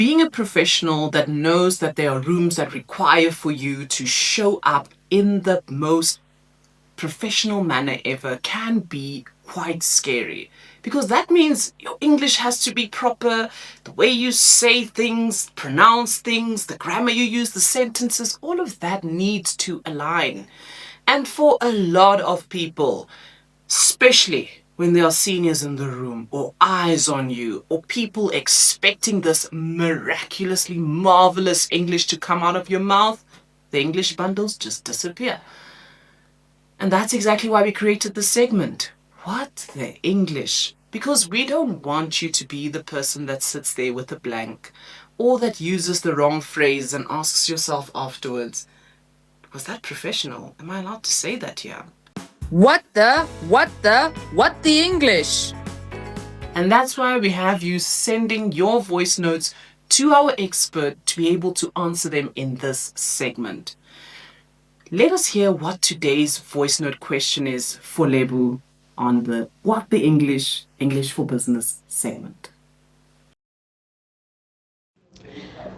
Being a professional that knows that there are rooms that require for you to show up in the most professional manner ever can be quite scary, because that means your English has to be proper, the way you say things, pronounce things, the grammar you use, the sentences, all of that needs to align. And for a lot of people, especially when there are seniors in the room or eyes on you or people expecting this miraculously marvelous English to come out of your mouth, the English bundles just disappear. And that's exactly why we created the segment. What the English? Because we don't want you to be the person that sits there with a blank or that uses the wrong phrase and asks yourself afterwards, was that professional? Am I allowed to say that here? What the English? And that's why we have you sending your voice notes to our expert to be able to answer them in this segment. Let us hear what today's voice note question is for Lebo on the What the English for Business segment.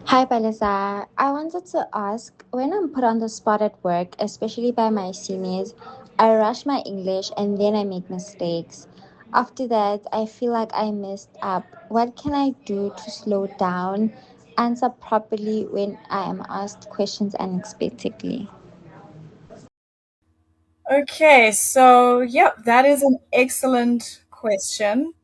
Hi, Palesa. I wanted to ask, when I'm put on the spot at work, especially by my seniors, I rush my English and then I make mistakes. After that, I feel like I messed up. What can I do to slow down, answer properly when I am asked questions unexpectedly? Okay, so yep, that is an excellent question,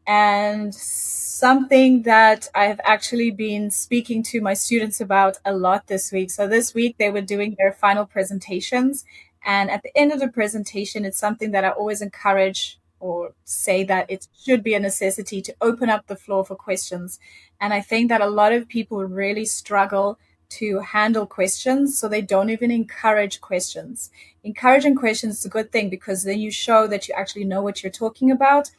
and something that I've actually been speaking to my students about a lot this week. So this week they were doing their final presentations, and at the end of the presentation, it's something that I always encourage or say that it should be a necessity to open up the floor for questions. And I think that a lot of people really struggle to handle questions, so they don't even encourage questions. Encouraging questions is a good thing because then you show that you actually know what you're talking about,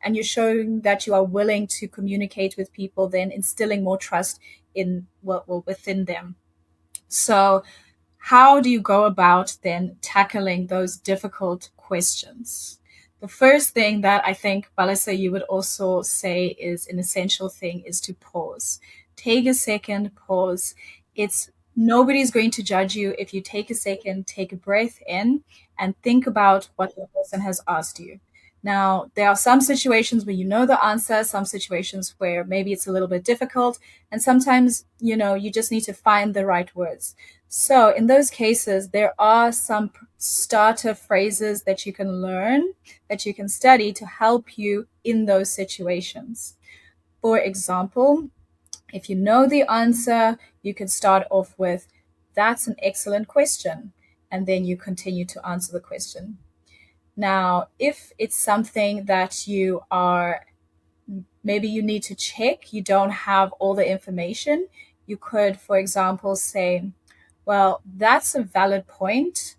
and you're showing that you are willing to communicate with people, then instilling more trust in within them. So how do you go about then tackling those difficult questions? The first thing that I think, Palesa, you would also say is an essential thing is to pause. Take a second, pause. It's Nobody's going to judge you if you take a second, take a breath in, and think about what the person has asked you. Now, there are some situations where you know the answer, some situations where maybe it's a little bit difficult, and sometimes, you just need to find the right words. So, in those cases, there are some starter phrases that you can learn, that you can study to help you in those situations. For example, if you know the answer, you can start off with, "That's an excellent question." And then you continue to answer the question. Now, if it's something that maybe you need to check, you don't have all the information, you could, for example, say, "Well, that's a valid point.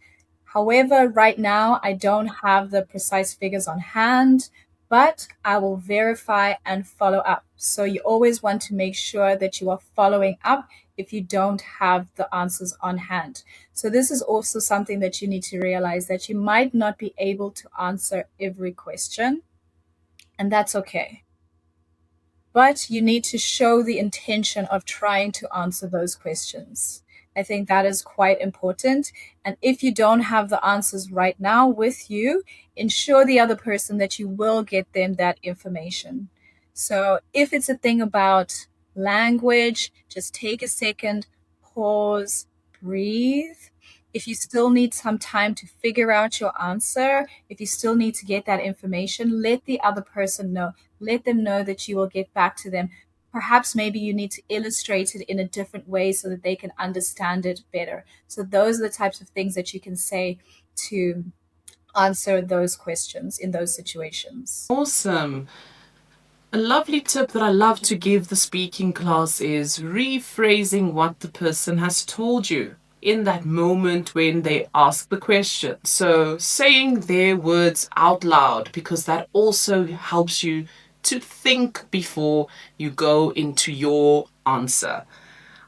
However, right now I don't have the precise figures on hand, but I will verify and follow up." So you always want to make sure that you are following up if you don't have the answers on hand. So this is also something that you need to realize, that you might not be able to answer every question, and that's okay. But you need to show the intention of trying to answer those questions. I think that is quite important. And if you don't have the answers right now with you, ensure the other person that you will get them that information. So if it's a thing about language, just take a second, pause, breathe. If you still need some time to figure out your answer, if you still need to get that information, let the other person know. Let them know that you will get back to them. Perhaps maybe you need to illustrate it in a different way so that they can understand it better. So those are the types of things that you can say to answer those questions in those situations. Awesome. A lovely tip that I love to give the speaking class is rephrasing what the person has told you in that moment when they ask the question. So saying their words out loud, because that also helps you to think before you go into your answer.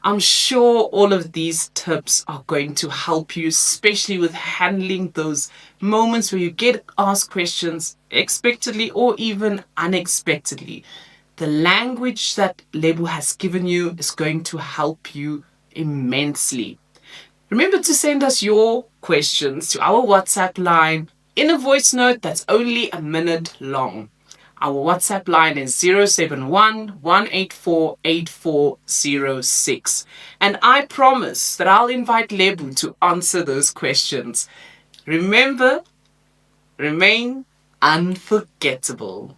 I'm sure all of these tips are going to help you, especially with handling those moments where you get asked questions expectedly or even unexpectedly. The language that Lebo has given you is going to help you immensely. Remember to send us your questions to our WhatsApp line in a voice note that's only a minute long. Our WhatsApp line is 071 184 8406. And I promise that I'll invite Lebu to answer those questions. Remember, remain unforgettable.